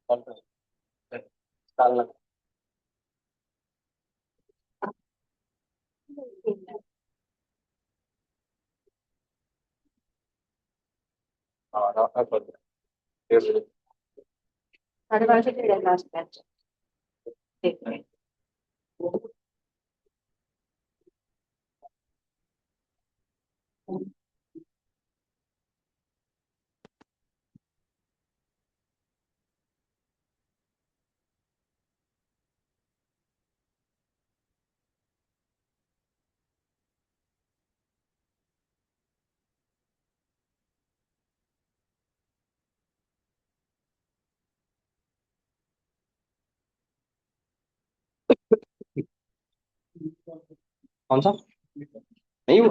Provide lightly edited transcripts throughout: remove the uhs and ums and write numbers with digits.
कौन सा डालना? हाँ हाँ, कर दो। Yes, yes। 12:30 के लास्ट मैच देखते हैं। कौन सा? नहीं वो।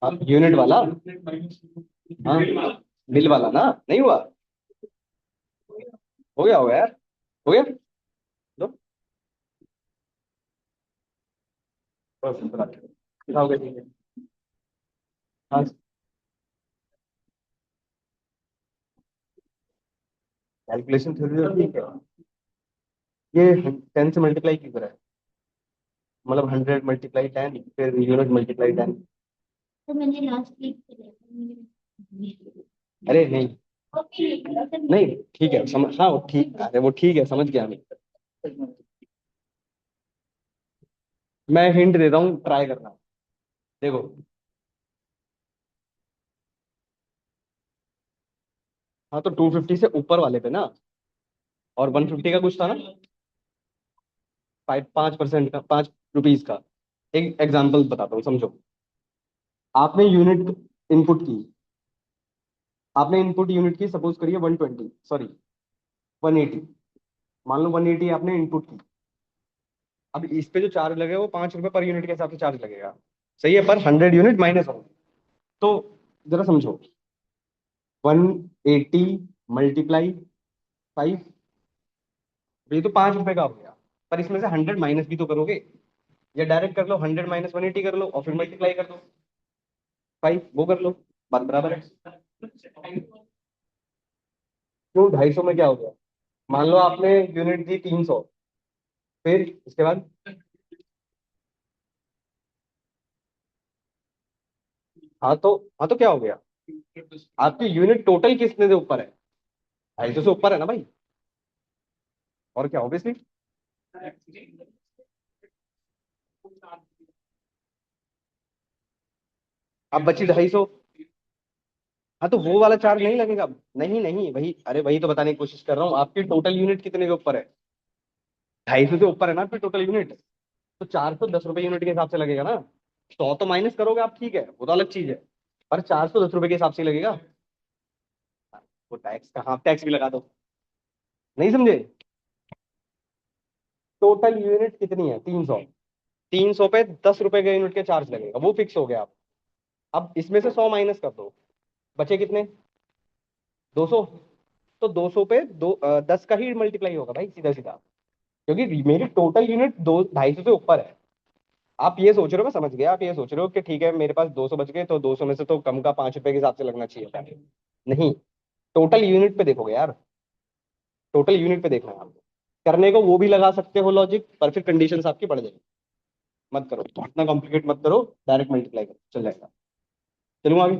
हाँ, यूनिट वाला। हाँ, बिल वाला ना, नहीं हुआ। हो गया होगा यार। हो गया। लो। बस, दिखाओगे ठीक है। हाँ, कैलकुलेशन थ्योरी तो ठीक है। ये 10 से मल्टीप्लाई क्यों करा है? मतलब 100 × 10 फिर यूनिट × 10। तो मैंने लास्ट वीक अरे नहीं। नहीं, ठीक है समझ, हाँ वो ठीक, अरे वो ठीक है, समझ गया मैं। मैं हिंट देता हूँ, ट्राई करना। देखो। हाँ तो 250 से ऊपर वाले पे ना, और 150 का कुछ था ना। 5% का, 5 रुपीज का। एक एग्जाम्पल बताता हूँ, समझो। आपने यूनिट इनपुट की। आपने इनपुट यूनिट की, सपोज करिए 120, सॉरी 180। मान लो 180 आपने इनपुट की। अब इस पे जो चार्ज लगेगा वो 5 रुपए पर यूनिट के हिसाब से चार्ज लगेगा। सही है, पर 100 यूनिट माइनस हो। तो जरा समझो। 180 × 5। ये तो 5 रुपए का हो गया। पर इसमें से 100 माइनस भी तो करोगे। या डायरेक्ट कर लो, 100 - 180 कर लो और फिर मल्टीप्लाई कर दो। 5 वो कर लो। बात बराबर है। क्यों 250 में क्या हो गया? मान लो आपने यूनिट दी 300। फिर इसके बाद। हाँ तो क्या हो गया? आपकी यूनिट टोटल कितने से ऊपर है? 250 से ऊपर है ना भाई। और क्या, ऑब्वियसली। अब बची 250। हाँ तो वो वाला चार्ज नहीं लगेगा। नहीं नहीं, वही, अरे वही तो बताने की कोशिश कर रहा हूँ, आपकी टोटल यूनिट कितने के ऊपर है? 250 से ऊपर है ना आपकी टोटल यूनिट। तो 410 रुपये यूनिट के हिसाब से लगेगा ना। 100 तो माइनस करोगे आप, ठीक है, वो तो अलग चीज है। पर 410 रुपये के हिसाब से लगेगा। वो टैक्स का, हाँ टैक्स भी लगा दो। नहीं समझे? टोटल यूनिट कितनी है? 300। 300 पे 10 रुपए के यूनिट के चार्ज लगेगा, वो फिक्स हो गया आप। अब इसमें से 100 माइनस कर दो। बचे कितने? 200। तो 200 पे 10 का ही मल्टीप्लाई होगा भाई, सीधा सीधा। क्योंकि मेरी टोटल यूनिट 250 से ऊपर है। आप ये सोच रहे हो, मैं समझ गया, आप ये सोच रहे हो कि ठीक है मेरे पास 200 बच गए, तो 200 में से तो कम का 5 रुपए के हिसाब से लगना चाहिए। नहीं, टोटल यूनिट पे देखोगे यार। टोटल यूनिट पे देखना है आपको। करने को वो भी लगा सकते हो लॉजिक, पर फिर कंडीशंस आपकी बढ़ जाएगी। मत करो इतना कॉम्प्लिकेट, मत करो। डायरेक्ट मल्टीप्लाई करो, चल जाएगा। चलूँ आगे?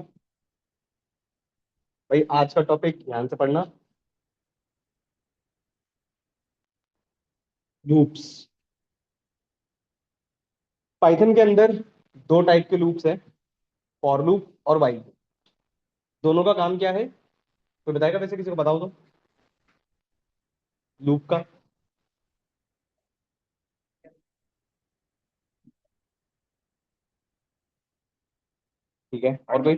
भाई आज का टॉपिक ध्यान से पढ़ना। लूप्स। पाइथन के अंदर दो टाइप के लूप्स हैं। फॉर लूप और वाइल लूप। दोनों का काम क्या है? कोई बताएगा वैसे, किसी को बताओ तो। लूप का। ठीक है, और कोई?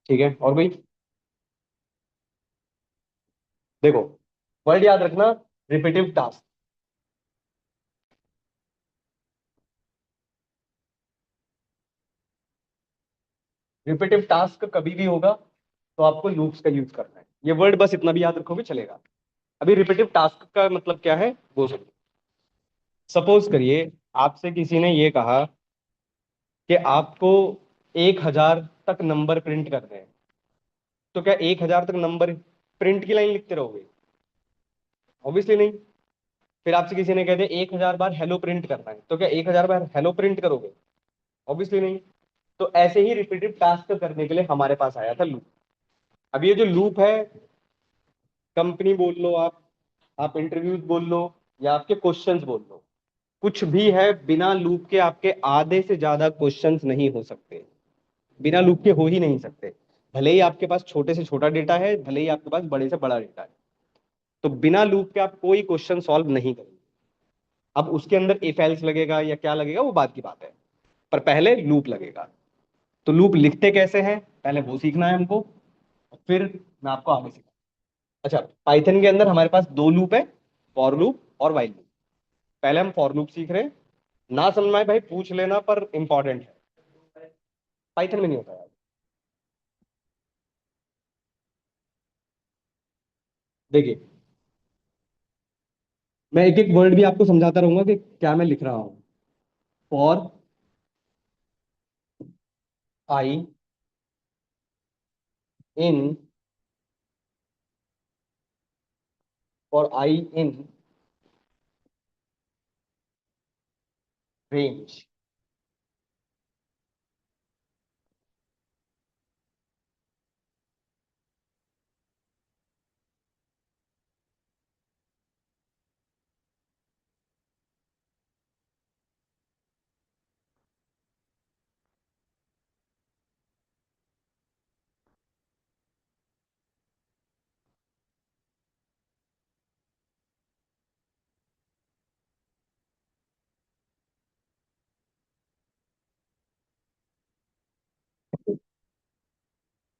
ठीक है, और कोई? देखो, वर्ड याद रखना। Repetitive task. रिपीटिव टास्क कभी भी होगा तो आपको लूप्स का यूज करना है। ये वर्ड बस इतना भी याद रखोगे चलेगा। अभी रिपीटिव टास्क का मतलब क्या है वो सुनो। सपोज करिए आपसे किसी ने ये कहा कि आपको 1000 तक नंबर प्रिंट करने हैं, तो क्या 1000 तक नंबर प्रिंट की लाइन लिखते रहोगे? ऑब्वियसली नहीं। फिर आपसे किसी ने कह दिया 1000 बार हेलो प्रिंट करना है, तो क्या 1000 बार हेलो प्रिंट करोगे? ऑब्वियसली नहीं। तो ऐसे ही रिपीटेड टास्क करने के लिए हमारे पास आया था लूप। अब ये जो लूप है, कंपनी बोल लो आप इंटरव्यूज बोल लो, या आपके क्वेश्चंस बोल लो, कुछ भी है, बिना लूप के आपके आधे से ज्यादा क्वेश्चंस नहीं हो सकते। बिना लूप के हो ही नहीं सकते। भले ही आपके पास छोटे से छोटा डेटा है, भले ही आपके पास बड़े से बड़ा डेटा है, तो बिना लूप के आप कोई क्वेश्चन सॉल्व नहीं करेंगे। अब उसके अंदर इफ एल्स लगेगा या क्या लगेगा वो बात की बात है, पर पहले लूप लगेगा। तो लूप लिखते कैसे हैं पहले वो सीखना है हमको, फिर मैं आपको आगे सिखा। अच्छा, पाइथन के अंदर हमारे पास दो लूप है, फॉर लूप और वाइल लूप। पहले हम फॉर लूप सीख रहे हैं। ना समझ में आए भाई पूछ लेना, पर इंपॉर्टेंट है, पाइथन में नहीं होता यार। देखिए, मैं एक एक वर्ड भी आपको समझाता रहूंगा कि क्या मैं लिख रहा हूं। For I in, for I in range.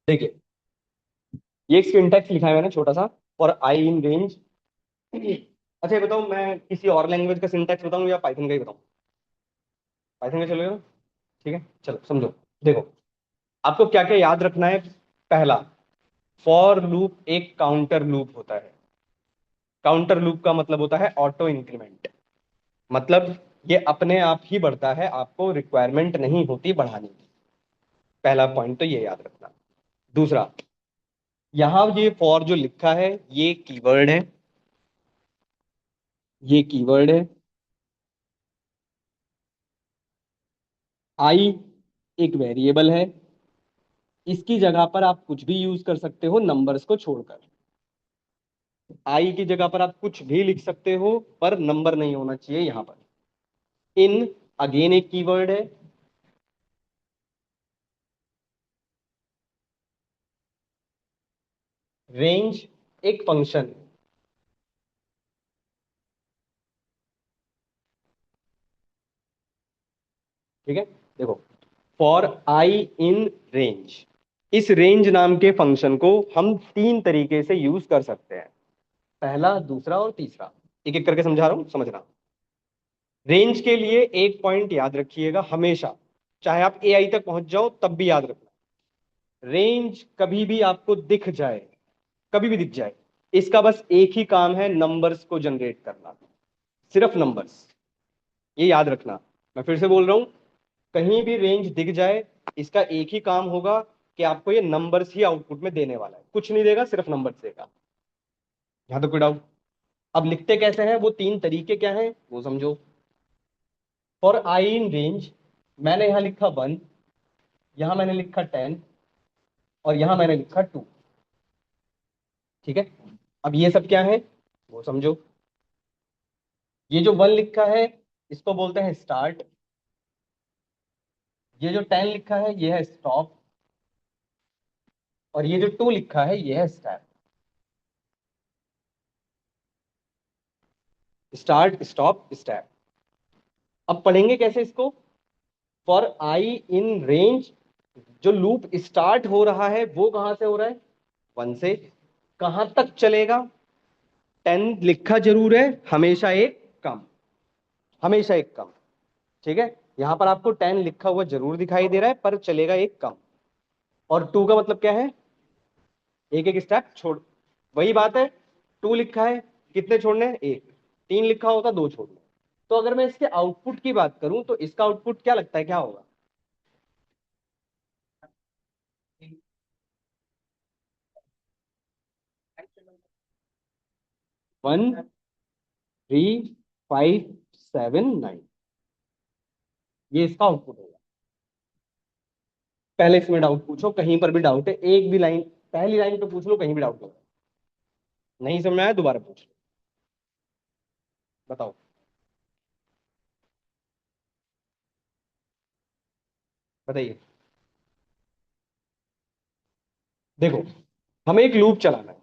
देखिए, ये एक सिंटैक्स लिखा है मैंने छोटा सा, फॉर आई इन रेंज। अच्छा ये बताओ, मैं किसी और लैंग्वेज का सिंटैक्स बताऊं या पाइथन का ही बताऊं? पाइथन का चलेगा? ठीक है, चलो समझो। देखो, आपको क्या क्या याद रखना है। पहला, फॉर लूप एक काउंटर लूप होता है। काउंटर लूप का मतलब होता है ऑटो इंक्रीमेंट। मतलब ये अपने आप ही बढ़ता है, आपको रिक्वायरमेंट नहीं होती बढ़ाने की। पहला पॉइंट तो ये याद रखना। दूसरा, यहां ये फॉर जो लिखा है ये कीवर्ड है, ये कीवर्ड है। आई एक वेरिएबल है, इसकी जगह पर आप कुछ भी यूज कर सकते हो नंबर्स को छोड़कर। आई की जगह पर आप कुछ भी लिख सकते हो, पर नंबर नहीं होना चाहिए यहां पर। इन अगेन एक कीवर्ड है। रेंज एक फंक्शन है। ठीक है, देखो, फॉर आई इन रेंज, इस रेंज नाम के फंक्शन को हम तीन तरीके से यूज कर सकते हैं। पहला, दूसरा और तीसरा। एक एक करके समझा रहा हूं, समझना। रेंज के लिए एक पॉइंट याद रखिएगा हमेशा, चाहे आप एआई तक पहुंच जाओ तब भी याद रखना। रेंज कभी भी आपको दिख जाए, कभी भी दिख जाए, इसका बस एक ही काम है, नंबर्स को जनरेट करना। सिर्फ नंबर्स, ये याद रखना। मैं फिर से बोल रहा हूं, कहीं भी रेंज दिख जाए, इसका एक ही काम होगा कि आपको ये नंबर्स ही आउटपुट में देने वाला है, कुछ नहीं देगा, सिर्फ नंबर्स देगा। यहां तो कोई डाउट? अब लिखते कैसे हैं, वो तीन तरीके क्या हैं वो समझो। फॉर आई इन रेंज, मैंने यहां लिखा 1, यहां मैंने लिखा 10, और यहां मैंने लिखा 2। ठीक है, अब ये सब क्या है वो समझो। ये जो 1 लिखा है इसको बोलते हैं स्टार्ट, ये जो 10 लिखा है ये है स्टॉप, और ये जो 2 लिखा है ये है स्टैप। Start stop step. अब पढ़ेंगे कैसे इसको। फॉर आई इन रेंज, जो लूप स्टार्ट हो रहा है वो कहां से हो रहा है? 1 से। कहां तक चलेगा? 10 लिखा जरूर है, हमेशा एक कम, हमेशा एक कम। ठीक है, यहां पर आपको 10 लिखा हुआ जरूर दिखाई दे रहा है, पर चलेगा एक कम। और 2 का मतलब क्या है? एक एक स्टेप छोड़। वही बात है, 2 लिखा है, कितने छोड़ने हैं? एक। 3 लिखा होता 2 छोड़ने। तो अगर मैं इसके आउटपुट की बात करूं तो इसका आउटपुट क्या लगता है क्या होगा? 13579, ये इसका आउटपुट होगा। पहले इसमें डाउट पूछो, कहीं पर भी डाउट है, एक भी लाइन, पहली लाइन पे पूछ लो, कहीं भी डाउट हो, नहीं समझ में आया दोबारा पूछ लो, बताओ। बताइए। देखो, हमें एक लूप चलाना है,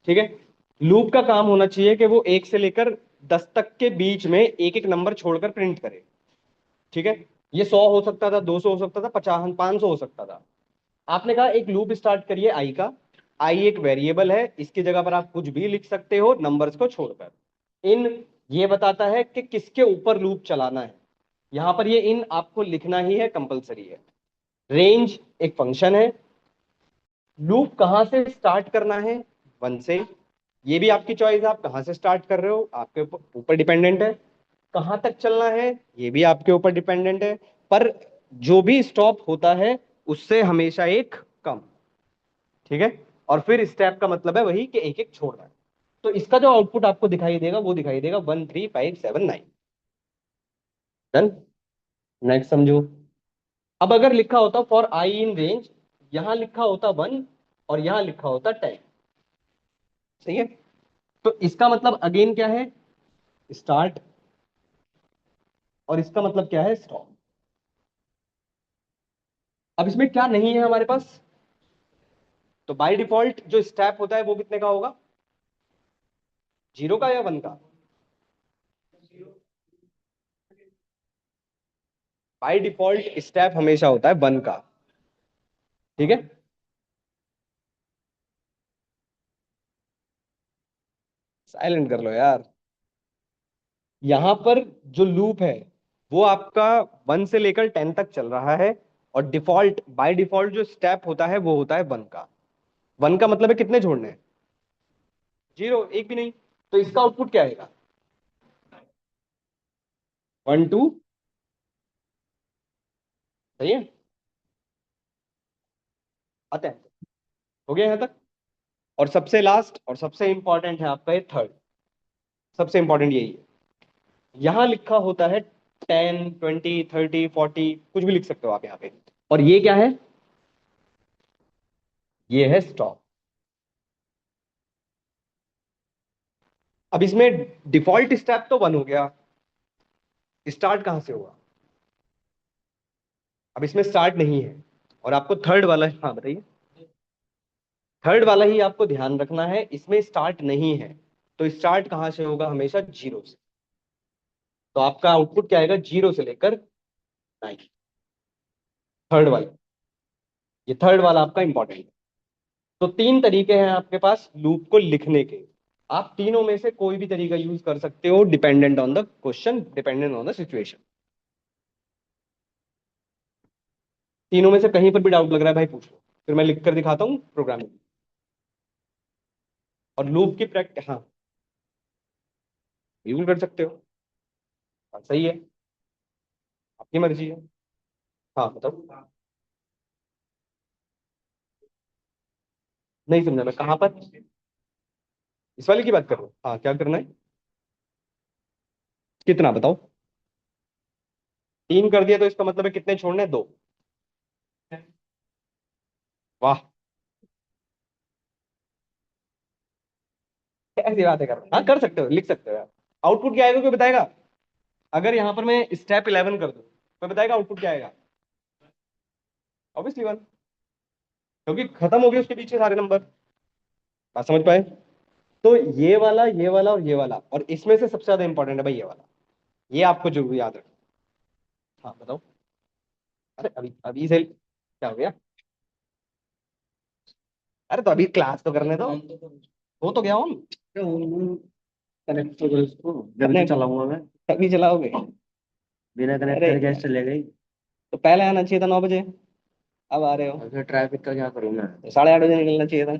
ठीक है। लूप का काम होना चाहिए कि वो 1 से लेकर 10 तक के बीच में एक एक नंबर छोड़कर प्रिंट करे, ठीक है। ये 100 हो सकता था, 200 हो सकता था, 50, 500 हो सकता था। आपने कहा एक लूप स्टार्ट करिए आई का। आई एक वेरिएबल है, इसकी जगह पर आप कुछ भी लिख सकते हो नंबर्स को छोड़कर। इन ये बताता है कि किसके ऊपर लूप चलाना है। यहां पर ये इन आपको लिखना ही है, कंपलसरी है। रेंज एक फंक्शन है। लूप कहां से स्टार्ट करना है, 1 से। ये भी आपकी चॉइस है, आप कहां से स्टार्ट कर रहे हो, आपके ऊपर ऊपर डिपेंडेंट है। कहां तक चलना है, ये भी आपके ऊपर डिपेंडेंट है। पर जो भी स्टॉप होता है उससे हमेशा एक कम, ठीक है। और फिर स्टेप का मतलब है वही कि एक एक छोड़ना है। तो इसका जो आउटपुट आपको दिखाई देगा वो दिखाई देगा 13579। डन। नेक्स्ट समझो। अब अगर लिखा होता फॉर आई इन रेंज, यहां लिखा होता 1 और यहां लिखा होता 10, सही है। तो इसका मतलब अगेन क्या है, स्टार्ट, और इसका मतलब क्या है, स्टॉप। अब इसमें क्या नहीं है हमारे पास, तो बाय डिफॉल्ट जो स्टेप होता है वो कितने का होगा, 0 का या 1 का। बाय डिफॉल्ट स्टेप हमेशा होता है 1 का, ठीक है। साइलेंट कर लो यार। यहां पर जो लूप है वो आपका 1 से लेकर 10 तक चल रहा है, और डिफॉल्ट बाय डिफॉल्ट जो स्टेप होता है वो होता है 1 का। 1 का मतलब है कितने जोड़ने हैं, 0, एक भी नहीं। तो इसका आउटपुट क्या आएगा, 1 2, सही है। आते हैं, हो गया यहां तक। और सबसे लास्ट और सबसे इंपॉर्टेंट है आपका ये थर्ड, सबसे इंपॉर्टेंट यही है। यहां लिखा होता है 10 20 30 40, कुछ भी लिख सकते हो आप यहाँ पे। और ये क्या है, ये है स्टॉप। अब इसमें डिफॉल्ट स्टेप तो 1 हो गया, स्टार्ट कहां से होगा, अब इसमें स्टार्ट नहीं है। और आपको थर्ड वाला, हाँ बताइए। थर्ड वाला ही आपको ध्यान रखना है, इसमें स्टार्ट नहीं है। तो स्टार्ट कहां से होगा, हमेशा 0 से। तो आपका आउटपुट क्या आएगा, 0 से लेकर 9, थर्ड वाला। ये थर्ड वाला आपका इंपॉर्टेंट है। तो 3 तरीके हैं आपके पास लूप को लिखने के। आप तीनों में से कोई भी तरीका यूज कर सकते हो, dependent on the question, dependent on the situation. तीनों में से कहीं पर भी डाउट लग रहा है भाई पूछ लो, फिर मैं लिख कर दिखाता हूँ प्रोग्रामिंग। और लूप की प्रैक्टिस, हाँ यूज कर सकते हो। हाँ, सही है, आपकी मर्जी है। हाँ बताओ। नहीं समझा मैं, कहाँ पर, इस वाले की बात कर रहा हूँ, हाँ क्या करना है, कितना बताओ। 3 कर दिया तो इसका मतलब है कितने छोड़ने हैं, 2। वाह, ऐसी बातें कर रहे हो, हाँ कर सकते हो, लिख सकते हो यार। आउटपुट क्या आएगा कोई बताएगा, अगर यहाँ पर मैं स्टेप 11 कर दूं, कोई बताएगा आउटपुट क्या आएगा, ऑब्वियसली 1, क्योंकि खत्म हो गए उसके पीछे सारे नंबर। बात समझ पाए। तो ये वाला और ये वाला, और इसमें से सबसे ज्यादा इंपॉर्टेंट है भाई ये वाला, ये आपको जरूर याद रखना। हाँ बताओ। अरे अभी अभी से क्या हो गया, अरे तो अभी क्लास तो करने दो, हो तो गया हूँ। कनेक्ट करो इसको, जब कनेक्ट चलाऊंगा मैं। अभी चलाओगे, बिना कनेक्ट अरे करे कैसे यार, चलेगा ही? तो पहले आना चाहिए था 9 बजे, अब आ रहे हो। और फिर ट्रैफिक का क्या करूँ मैं? तो 8:30 बजे निकलना चाहिए था,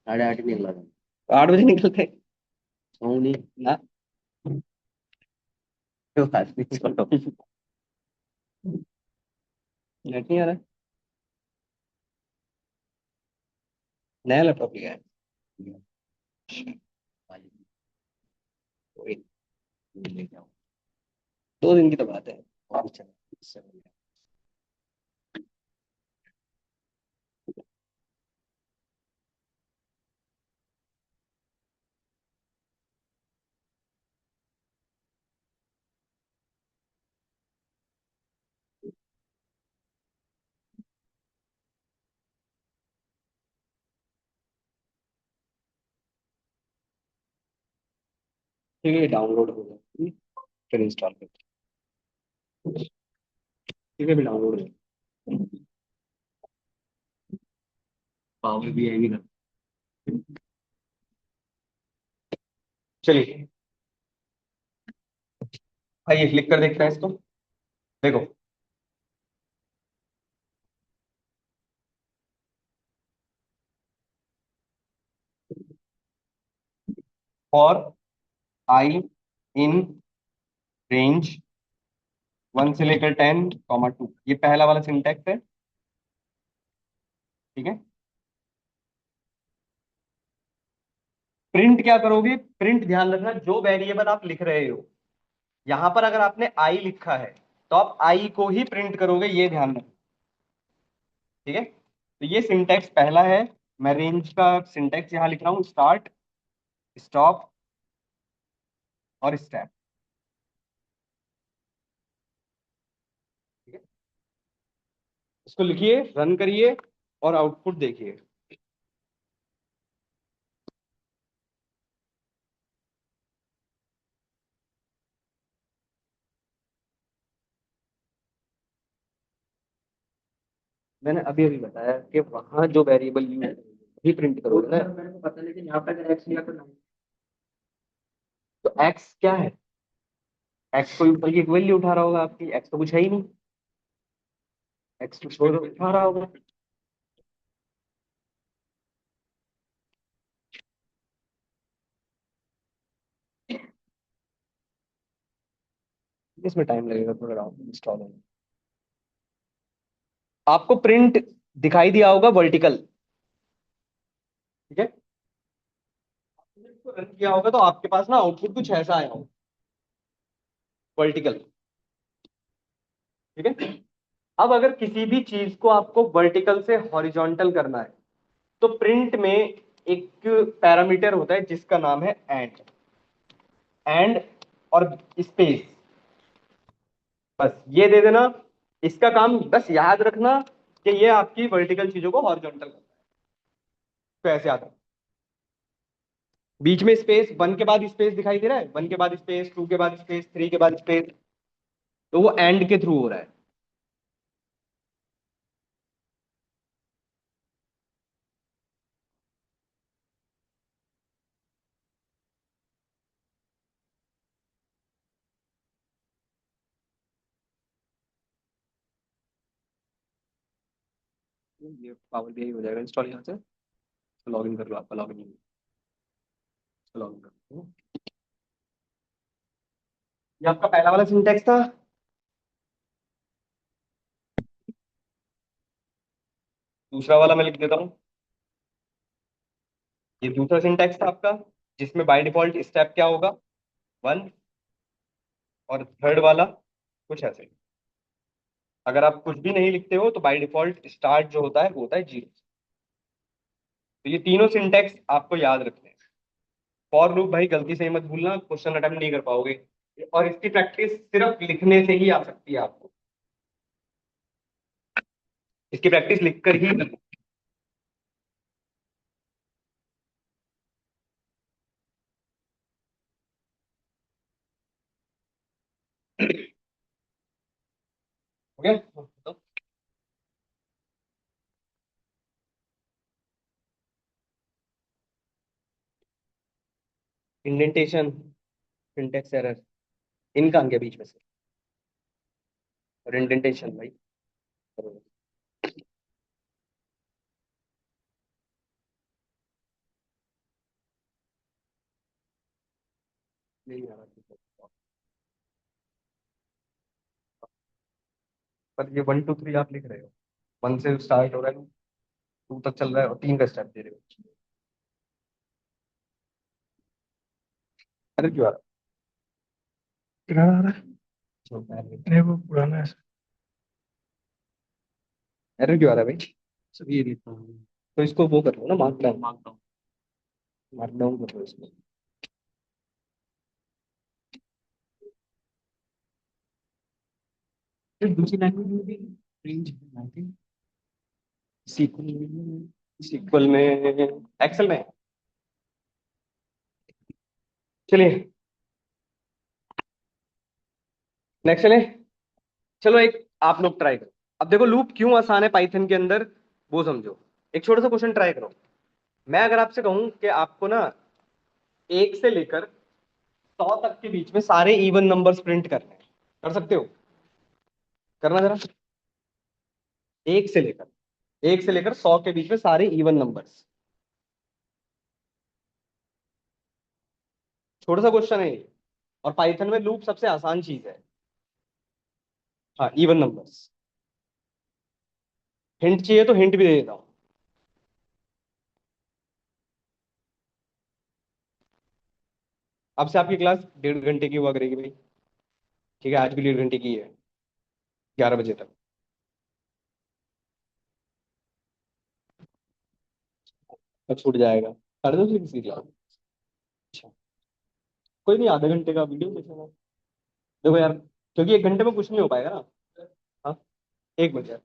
8:30 निकला था। तो 8 बजे निकलते सोऊं नहीं। ना। कोई बात नहीं, छोड़ो। नेट नहीं आ रहा, नया लैपटॉप लिया है। कोई नहीं, ले जाओ, 2 दिन की तो बात है, और चलो इससे बढ़िया। ठीक है, डाउनलोड हो गया, फिर इंस्टॉल करते हैं। ठीक है, भी डाउनलोड हो गया, पावर भी आई नहीं। चलिए, आइए क्लिक कर देखते हैं इसको। देखो, फॉर आई इन रेंज 1 से लेकर 10, 2, ये पहला वाला सिंटेक्स है। ठीक है, प्रिंट क्या करोगे? प्रिंट, ध्यान रखना, जो वेरिएबल आप लिख रहे हो, यहां पर अगर आपने आई लिखा है तो आप आई को ही प्रिंट करोगे, ये ध्यान रखना। ठीक है, तो ये सिंटेक्स पहला है। मैं रेंज का सिंटेक्स यहां लिख रहा हूं, स्टार्ट, स्टॉप और स्टैप। ठीक है, इसको लिखिए, रन करिए और आउटपुट देखिए। मैंने अभी अभी बताया कि वहां जो वेरिएबल यूज भी प्रिंट करोगे ना। मेरे को पता, लेकिन यहाँ पे अगर एक्स लिया तो एक्स क्या है? एक्स कोई ऊपर की एक वैल्यू उठा रहा होगा आपकी, एक्स तो कुछ है ही नहीं, एक्स तो छोड़ उठा रहा होगा। इसमें टाइम लगेगा थोड़ा इंस्टॉल होने। आपको प्रिंट दिखाई दिया होगा वर्टिकल। ठीक है, इसको रन किया होगा तो आपके पास ना आउटपुट कुछ ऐसा आया होगा, वर्टिकल। ठीक है, अब अगर किसी भी चीज को आपको वर्टिकल से हॉरिजॉन्टल करना है तो प्रिंट में एक पैरामीटर होता है जिसका नाम है एंड। एंड और स्पेस, बस ये दे देना। इसका काम बस याद रखना कि ये आपकी वर्टिकल चीजों को हॉरिजॉन्टल करता है। तो ऐसे आता है, बीच में स्पेस, 1 के बाद स्पेस दिखाई दे रहा है, 1 के बाद स्पेस, 2 के बाद स्पेस, 3 के बाद स्पेस, तो वो एंड के थ्रू हो रहा है। ये पावर बीआई हो जाएगा इंस्टॉल यहाँ से। लॉग इन कर लो, आपका लॉग इन, लॉग इन कर लो। ये आपका पहला वाला सिंटेक्स था। दूसरा वाला मैं लिख देता हूँ, ये दूसरा सिंटेक्स था आपका, जिसमें बाय डिफॉल्ट स्टेप क्या होगा, 1। और थर्ड वाला कुछ ऐसे, अगर आप कुछ भी नहीं लिखते हो तो बाय डिफॉल्ट स्टार्ट जो होता है वो होता है 0। तो ये तीनों सिंटेक्स आपको याद रखने हैं। फॉर लूप भाई गलती से ही मत भूलना, क्वेश्चन अटेम्प्ट नहीं कर पाओगे, और इसकी प्रैक्टिस सिर्फ लिखने से ही आ सकती है आपको। इसकी प्रैक्टिस लिखकर ही करनी। हो गया, तो इंडेंटेशन, सिंटेक्स एरर, इनका अंक है बीच में से, और इंडेंटेशन भाई नहीं आ रहा। पर ये 1 2 3 आप लिख रहे हो, 1 से स्टार्ट हो रहा है, 2 तक चल रहा है, और 3 का स्टेप दे रहे हो। अरे क्यों आ रहा है? किराना आ रहा है। नहीं वो पुराना है। एरर क्यों आ रहा है भाई? सब ये लिखा है। तो इसको वो कर लो ना, मार्क डाउन, मार्क डाउन कर लो इसको। फिर दूसरी लैंग्वेज में भी रेंज है आई थिंक। सीक्वल, सीक्वल में, एक्सेल में। चलिए नेक्स्ट चले। चलो एक आप लोग ट्राई करो। अब देखो लूप क्यों आसान है पाइथन के अंदर, वो समझो। एक छोटा सा क्वेश्चन ट्राई करो। मैं अगर आपसे कहूं कि आपको ना 1 से लेकर 100 तक के बीच में सारे इवन नंबर्स प्रिंट करने हैं, कर सकते हो? करना जरा। 1 से लेकर 100 के बीच में सारे इवन नंबर्स। छोटा सा क्वेश्चन है ये, और पाइथन में लूप सबसे आसान चीज है। हाँ, इवन नंबर्स। हिंट चाहिए तो हिंट भी दे देता हूँ। अब से आपकी क्लास 1.5 घंटे की हुआ करेगी भाई। ठीक है, आज भी 1.5 घंटे की है, 11 बजे तक। अब छूट जाएगा 2:30 बजे किसी क्लास। अच्छा, कोई नहीं, आधे घंटे का वीडियो देखेगा। देखो यार, क्योंकि 1 घंटे में कुछ नहीं हो पाएगा ना। हाँ, 1 बजे।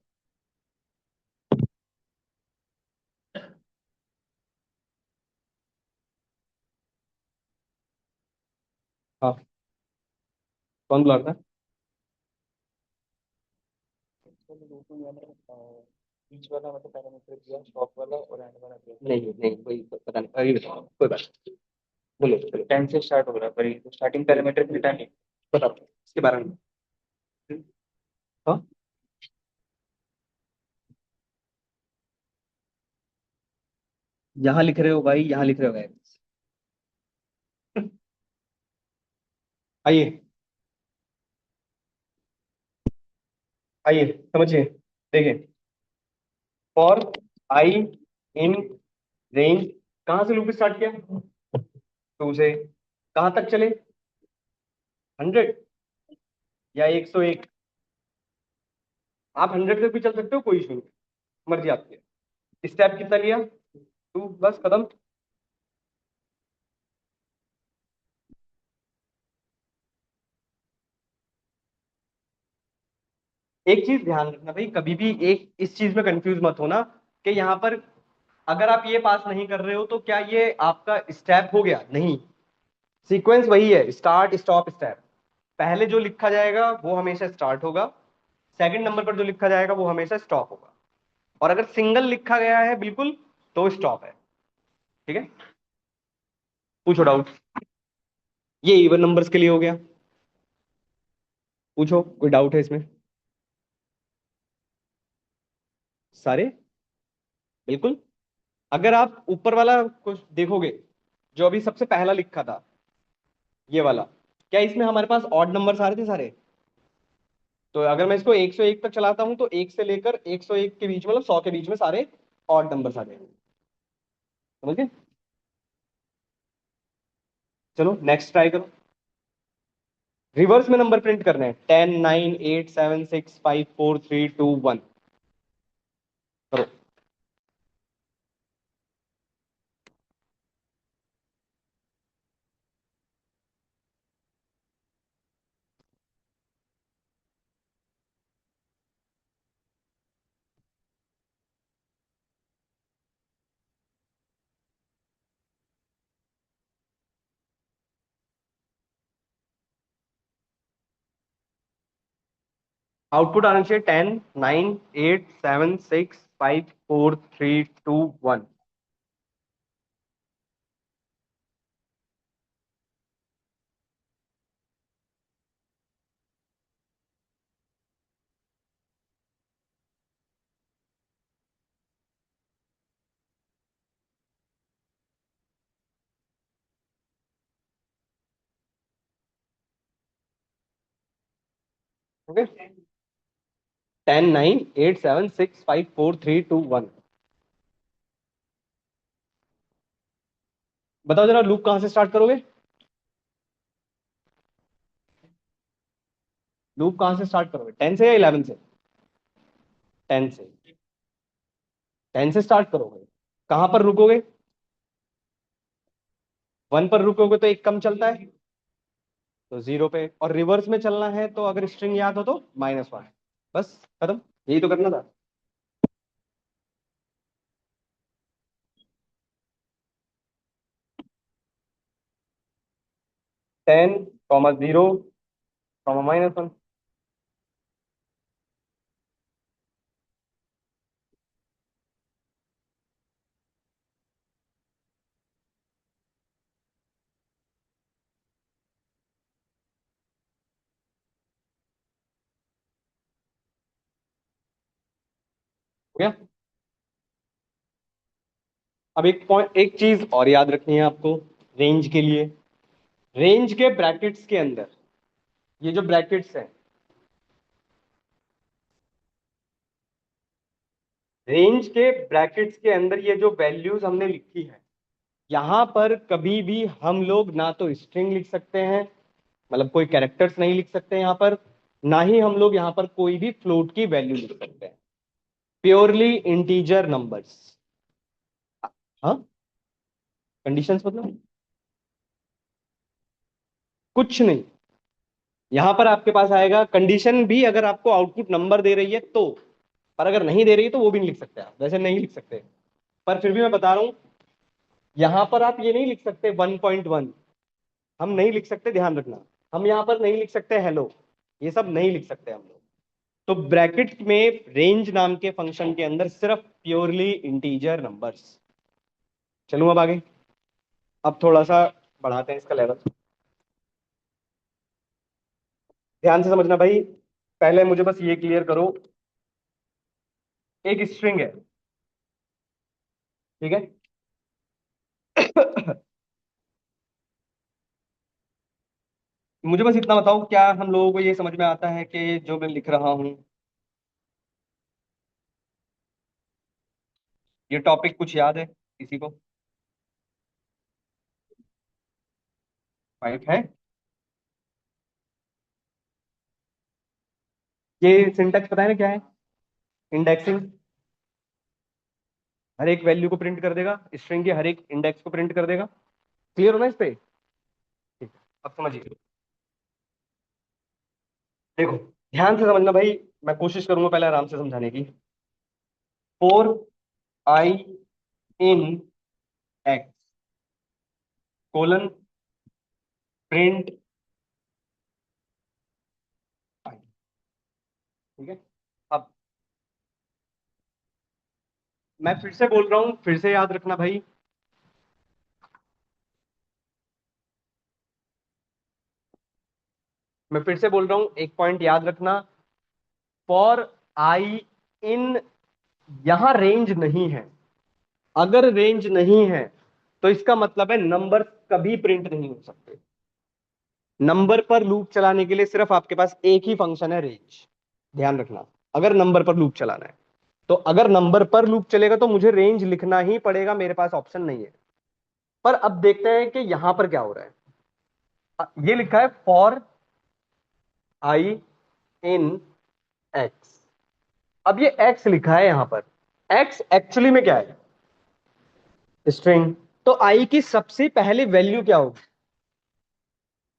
हाँ, कौन बुला रहा था? बीच वाला मतलब पैरामीटर दिया, टॉप वाला और एंड वाला दिया। नहीं नहीं, कोई पता नहीं, अभी बताओ, कोई बात नहीं। बोलो चलो। 10 से स्टार्ट हो रहा है पर ये स्टार्टिंग पैरामीटर की टाइम। बताओ इसके बारे में। हाँ, यहाँ लिख रहे हो भाई, यहाँ लिख रहे हो भाई। आइए, आइए समझिए। देखिए, फॉर आई इन रेंज, कहाँ से लूप स्टार्ट किया? 2 से। कहाँ तक चले? 100 या 101? आप 100 तक भी चल सकते हो, कोई इशू नहीं, मर्जी आपकी है। स्टेप कितना लिया? 2, बस खत्म। एक चीज ध्यान रखना भाई, कभी भी एक इस चीज में कंफ्यूज मत होना कि यहाँ पर अगर आप ये पास नहीं कर रहे हो तो क्या ये आपका स्टेप हो गया? नहीं, सीक्वेंस वही है, स्टार्ट स्टॉप स्टेप। पहले जो लिखा जाएगा वो हमेशा स्टार्ट होगा, सेकंड नंबर पर जो लिखा जाएगा वो हमेशा स्टॉप होगा, और अगर सिंगल लिखा गया है बिल्कुल तो स्टॉप है। ठीक है, पूछो डाउट। ये इवन नंबर्स के लिए हो गया, पूछो कोई डाउट है इसमें? सारे, बिल्कुल। अगर आप ऊपर वाला कुछ देखोगे, जो अभी सबसे पहला लिखा था, ये वाला, क्या इसमें हमारे पास ऑड नंबर आ रहे थे सारे? तो अगर मैं इसको 101 तक चलाता हूं तो 1 से लेकर 101 के बीच, मतलब 100 के बीच में सारे ऑड नंबर आ जाएंगे। समझ गए? चलो नेक्स्ट ट्राई करो। रिवर्स में नंबर प्रिंट करने हैं, 10 9 8 7 6 5 4 3 2 1। करो। आउटपुट आना चाहिए 10 9 8 7 6 5 4 3 2 1। ओके, 10 9 8 7 6 5 4 3 2 1। बताओ जरा लूप कहां से स्टार्ट करोगे? लूप कहां से स्टार्ट करोगे, 10 से या 11 से? 10 से। 10 से स्टार्ट करोगे, कहां पर रुकोगे? 1 पर रुकोगे तो एक कम चलता है, तो 0 पे, और रिवर्स में चलना है तो अगर स्ट्रिंग याद हो तो -1। बस खत्म, यही तो करना था। 10, 0, -1। हो गया। अब एक पॉइंट, एक चीज और याद रखनी है आपको रेंज के लिए। रेंज के ब्रैकेट्स के अंदर, ये जो ब्रैकेट्स हैं, रेंज के ब्रैकेट्स के अंदर ये जो वैल्यूज हमने लिखी है, यहां पर कभी भी हम लोग ना तो स्ट्रिंग लिख सकते हैं, मतलब कोई कैरेक्टर्स नहीं लिख सकते यहां पर, ना ही हम लोग यहां पर कोई भी फ्लोट की वैल्यू लिख सकते हैं। Purely integer numbers. हाँ, कंडीशंस मतलब कुछ नहीं। यहां पर आपके पास आएगा कंडीशन भी अगर आपको आउटपुट नंबर दे रही है तो, पर अगर नहीं दे रही है तो वो भी नहीं लिख सकते, आप वैसे नहीं लिख सकते। पर फिर भी मैं बता रहा हूं, यहां पर आप ये नहीं लिख सकते 1.1, हम नहीं लिख सकते, ध्यान रखना। हम यहां पर नहीं लिख सकते हेलो, ये सब नहीं लिख सकते हम लोग। तो ब्रैकेट में रेंज नाम के फंक्शन के अंदर सिर्फ प्योरली इंटीजर नंबर्स। चलूं अब आगे, अब थोड़ा सा बढ़ाते हैं इसका लेवल। ध्यान से समझना भाई, पहले मुझे बस ये क्लियर करो, एक स्ट्रिंग है, ठीक है? मुझे बस इतना बताओ, क्या हम लोगों को ये समझ में आता है कि जो मैं लिख रहा हूं, ये टॉपिक कुछ याद है किसी को? फाइव है। ये सिंटैक्स पता है ना क्या है? इंडेक्सिंग। हर एक वैल्यू को प्रिंट कर देगा, स्ट्रिंग के हर एक इंडेक्स को प्रिंट कर देगा। क्लियर होना इस पे? ठीक है, अब समझिए। देखो, ध्यान से समझना भाई, मैं कोशिश करूंगा पहले आराम से समझाने की। Four I in x colon print I. ठीक है। अब मैं फिर से बोल रहा हूं, फिर से याद रखना भाई, मैं फिर से बोल रहा हूं, एक पॉइंट याद रखना। फॉर आई इन, यहां रेंज नहीं है। अगर रेंज नहीं है तो इसका मतलब है नंबर कभी प्रिंट नहीं हो सकते। नंबर पर लूप चलाने के लिए सिर्फ आपके पास एक ही फंक्शन है, रेंज। ध्यान रखना, अगर नंबर पर लूप चलाना है तो, अगर नंबर पर लूप चलेगा तो मुझे रेंज लिखना ही पड़ेगा, मेरे पास ऑप्शन नहीं है। पर अब देखते हैं कि यहां पर क्या हो रहा है। ये लिखा है फॉर आई इन एक्स। अब ये एक्स लिखा है यहां पर, एक्स एक्चुअली में क्या है? स्ट्रिंग। तो आई की सबसे पहले वैल्यू क्या होगी?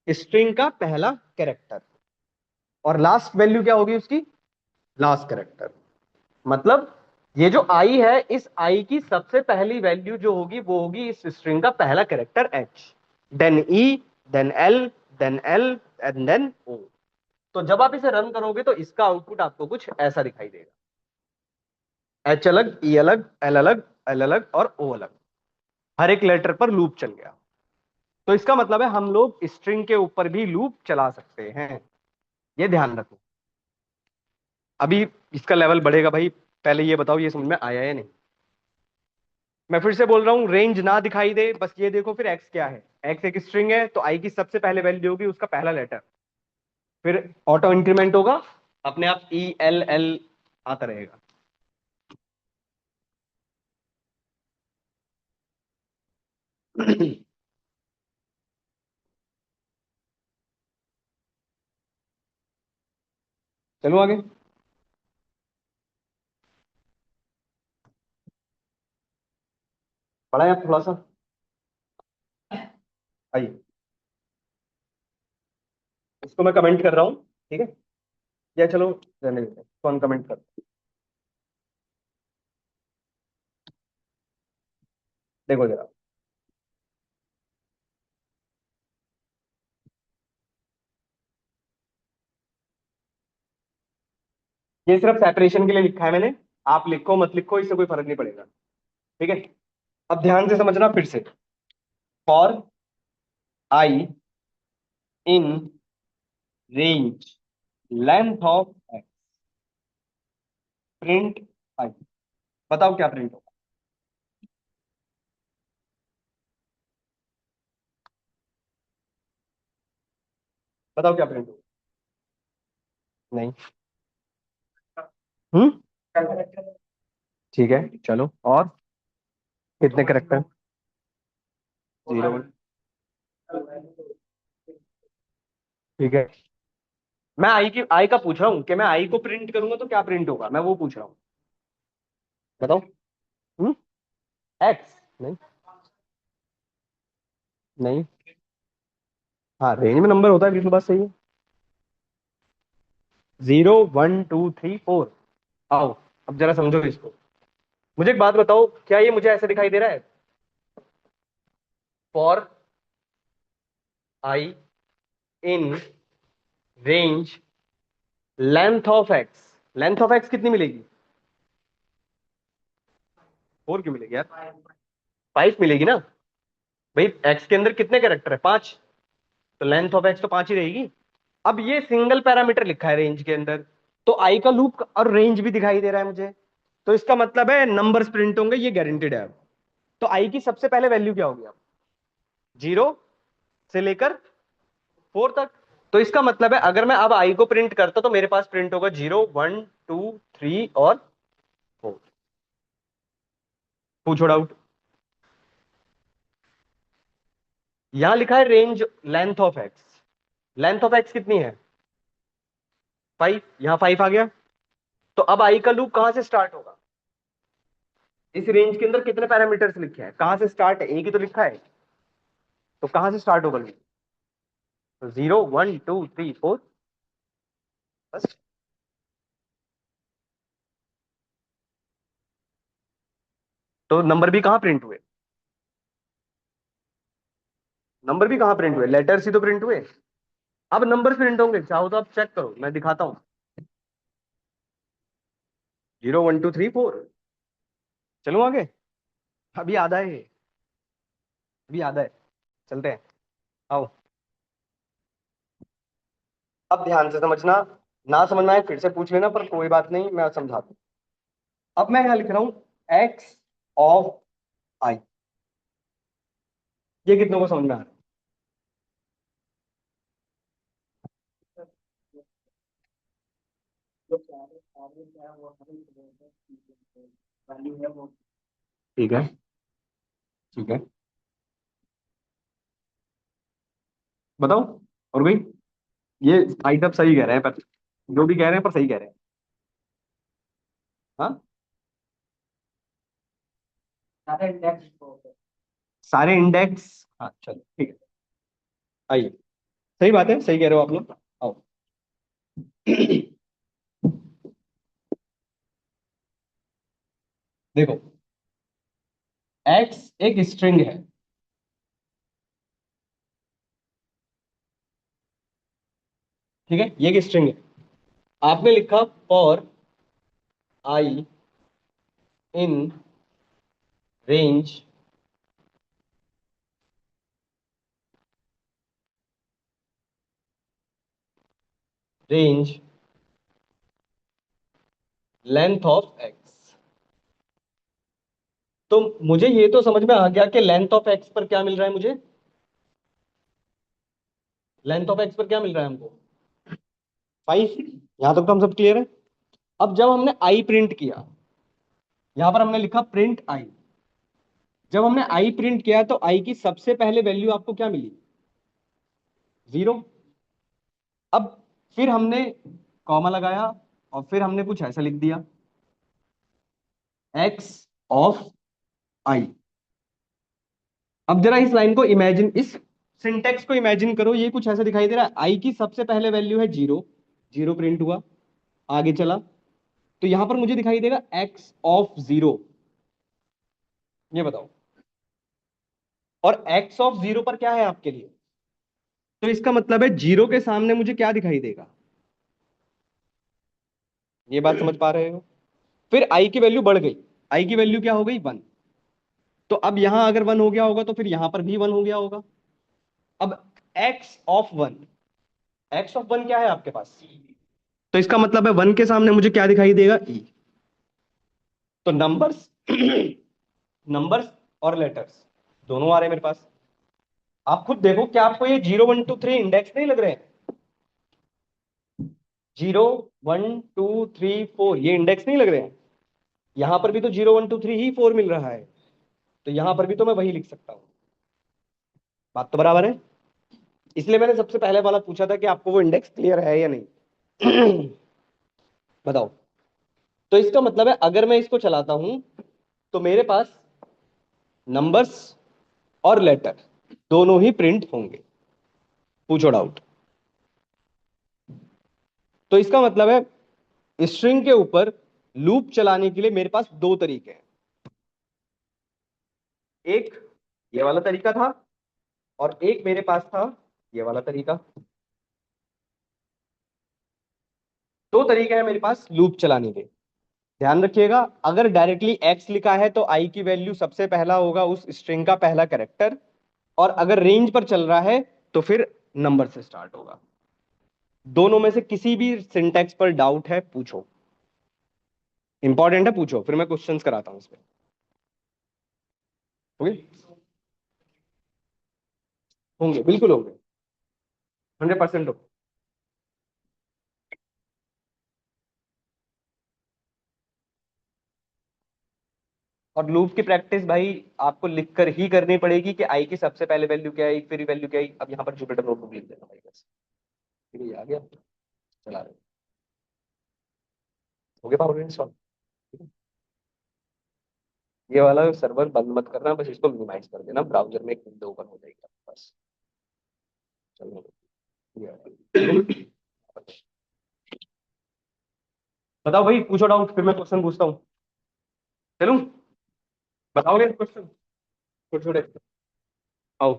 स्ट्रिंग का पहला कैरेक्टर। और लास्ट वैल्यू क्या होगी उसकी? Last character. मतलब ये जो आई है, इस आई की सबसे पहली वैल्यू जो होगी वो होगी इस स्ट्रिंग का पहला character H, then E, then L, then L, and then O. तो जब आप इसे रन करोगे तो इसका आउटपुट आपको कुछ ऐसा दिखाई देगा, एच अलग, ई अलग, एल अलग, एल अलग और ओ अलग, हर एक लेटर पर लूप चल गया। तो इसका मतलब है हम लोग स्ट्रिंग के ऊपर भी लूप चला सकते हैं, ये ध्यान रखो। अभी इसका लेवल बढ़ेगा भाई, पहले ये बताओ ये समझ में आया या नहीं। मैं फिर से बोल रहा हूं, रेंज ना दिखाई दे, बस ये देखो फिर एक्स क्या है। एक्स एक स्ट्रिंग है तो आई की सबसे पहले वैल्यू होगी उसका पहला लेटर, फिर ऑटो इंक्रीमेंट होगा, अपने आप ई एल एल आता रहेगा। चलो आगे। पढ़ा है आप थोड़ा सा? आइए, इसको मैं कमेंट कर रहा हूँ, ठीक है? या चलो रहने देते हैं, कौन कमेंट कर। देखो जरा, ये सिर्फ सेपरेशन के लिए लिखा है मैंने, आप लिखो मत लिखो इससे कोई फर्क नहीं पड़ेगा, ठीक है? अब ध्यान से समझना फिर से। For I in range length of X, print I. बताओ क्या प्रिंट होगा? बताओ क्या प्रिंट होगा? नहीं। हम्म, ठीक है चलो, और कितने करेक्टर? 0 1, ठीक है। मैं आई का पूछ रहा हूँ कि मैं आई को प्रिंट करूंगा तो क्या प्रिंट होगा, मैं वो पूछ रहा हूँ। बताओ। हम्म, एक्स। नहीं, नहीं। हाँ, रेंज में नंबर होता है, बिल्कुल बात सही है। 0 1 2 3 4। आओ, अब जरा समझो इसको। मुझे एक बात बताओ, क्या ये मुझे ऐसे दिखाई दे रहा है? For I in range length of x, length of x कितनी मिलेगी? 4 क्यों मिलेगी यार? 5 मिलेगी ना भाई, एक्स के अंदर कितने कैरेक्टर है? 5, तो लेंथ ऑफ एक्स तो 5 ही रहेगी। अब ये सिंगल पैरामीटर लिखा है रेंज के अंदर, तो आई का लूप और रेंज भी दिखाई दे रहा है मुझे, तो इसका मतलब है नंबर्स प्रिंट होंगे, ये गारंटेड है अब। तो आई की सबसे पहले वैल्यू क्या होगी अब? 0 से लेकर 4 तक। तो इसका मतलब है अगर मैं अब आई को प्रिंट करता तो मेरे पास प्रिंट होगा 0 1 2 3 और 4। पूछो डाउट। यहां लिखा है range length of x, length of x कितनी है? 5, यहां 5 आ गया। तो अब आई का लूप कहां से स्टार्ट होगा? इस रेंज के अंदर कितने पैरामीटर्स लिखे हैं, कहां से स्टार्ट है? एक ही तो लिखा है, तो कहां से स्टार्ट होगा लूप? तो 0 1 2 3 4, बस। तो नंबर भी कहां प्रिंट हुए? नंबर भी कहां प्रिंट हुए? लेटर्स ही तो प्रिंट हुए। अब नंबर प्रिंट होंगे, चाहो तो आप चेक करो, मैं दिखाता हूं। 0 1 2 3 4। चलो आगे, अभी आधा है ये, अभी आधा है, चलते हैं। आओ, अब ध्यान से समझना, ना समझ में आए फिर से पूछ लेना, पर कोई बात नहीं, मैं समझाता हूं। अब मैं यहां लिख रहा हूं एक्स ऑफ आई, ये कितनों को समझ में आ रहा है? ठीक है, ठीक है, बताओ। और भाई, ये आई सब सही कह रहे हैं, पर जो भी कह रहे हैं पर सही कह रहे हैं। हाँ, सारे इंडेक्स। हाँ चलो ठीक है, आइए। सही बात है, सही कह रहे हो आप लोग। आओ। देखो, एक्स एक स्ट्रिंग है, ठीक है, ये एक स्ट्रिंग है। आपने लिखा for I in range range length of x. तो मुझे ये तो समझ में आ गया कि लेंथ ऑफ एक्स पर क्या मिल रहा है मुझे, लेंथ ऑफ एक्स पर क्या मिल रहा है हमको? 5। यहां तक तो हम सब क्लियर है। अब जब हमने आई प्रिंट किया, यहां पर हमने लिखा प्रिंट आई, जब हमने आई प्रिंट किया तो आई की सबसे पहले वैल्यू आपको क्या मिली? 0। अब फिर हमने कॉमा लगाया और फिर हमने कुछ ऐसा लिख दिया, x ऑफ i। अब जरा इस लाइन को इमेजिन, इस सिंटेक्स को इमेजिन करो, ये कुछ ऐसा दिखाई दे रहा है, आई की सबसे पहले वैल्यू है 0, 0 प्रिंट हुआ, आगे चला तो यहां पर मुझे दिखाई देगा x ऑफ 0। ये बताओ, और x ऑफ 0 पर क्या है आपके लिए, तो इसका मतलब है 0 के सामने मुझे क्या दिखाई देगा, ये बात समझ पा रहे हो। फिर i की वैल्यू बढ़ गई, i की वैल्यू क्या हो गई 1, तो अब यहां अगर 1 हो गया होगा तो फिर यहां पर भी 1 हो गया होगा। अब x ऑफ 1, x ऑफ 1 क्या है आपके पास, तो इसका मतलब है 1 के सामने मुझे क्या दिखाई देगा, e। तो नंबर्स नंबर्स और लेटर्स दोनों आ रहे हैं मेरे पास। आप खुद देखो, क्या आपको ये 0 1 2 3 इंडेक्स नहीं लग रहे हैं, 0 1 2 3 4 ये इंडेक्स नहीं लग रहे हैं। यहां पर भी तो 0 1 2 3 ही 4 मिल रहा है, तो यहां पर भी तो मैं वही लिख सकता हूं। बात तो बराबर है। इसलिए मैंने सबसे पहले वाला पूछा था कि आपको वो इंडेक्स क्लियर है या नहीं। बताओ। तो इसका मतलब है अगर मैं इसको चलाता हूं तो मेरे पास नंबर्स और लेटर दोनों ही प्रिंट होंगे। पूछो डाउट। तो इसका मतलब है स्ट्रिंग के ऊपर लूप चलाने के लिए मेरे पास दो तरीके हैं, एक ये वाला तरीका था और एक मेरे पास था ये वाला तरीका। दो तरीके हैं मेरे पास लूप चलाने के। ध्यान रखिएगा, अगर डायरेक्टली x लिखा है तो i की वैल्यू सबसे पहला होगा उस स्ट्रिंग का पहला कैरेक्टर, और अगर रेंज पर चल रहा है तो फिर नंबर से स्टार्ट होगा। दोनों में से किसी भी सिंटैक्स पर डाउट है पूछो, इंपॉर्टेंट है पूछो, फिर मैं क्वेश्चंस कराता हूं इसमें। ओके, होंगे बिल्कुल होंगे, 100% होंगे। और लूप की प्रैक्टिस भाई आपको लिखकर ही करनी पड़ेगी कि आई की सबसे पहले वैल्यू क्या है, फिर वैल्यू क्या है। अब यहाँ पर जुपिटर नोटबुक लिख देना भाई बस, ठीक है, ये आ गया, चला रहे हो गया पावर इंस्टॉल। ये वाला सर्वर बंद मत करना, बस इसको मिनिमाइज कर देना, ब्राउजर में एक विंडो ओपन हो जाएगी आपके पास। चलो ये बताओ भाई, पूछो डाउट, फिर मैं क्वेश्चन पूछता हूँ। चलूं, बताओगे क्वेश्चन छोटे छोटे, आओ।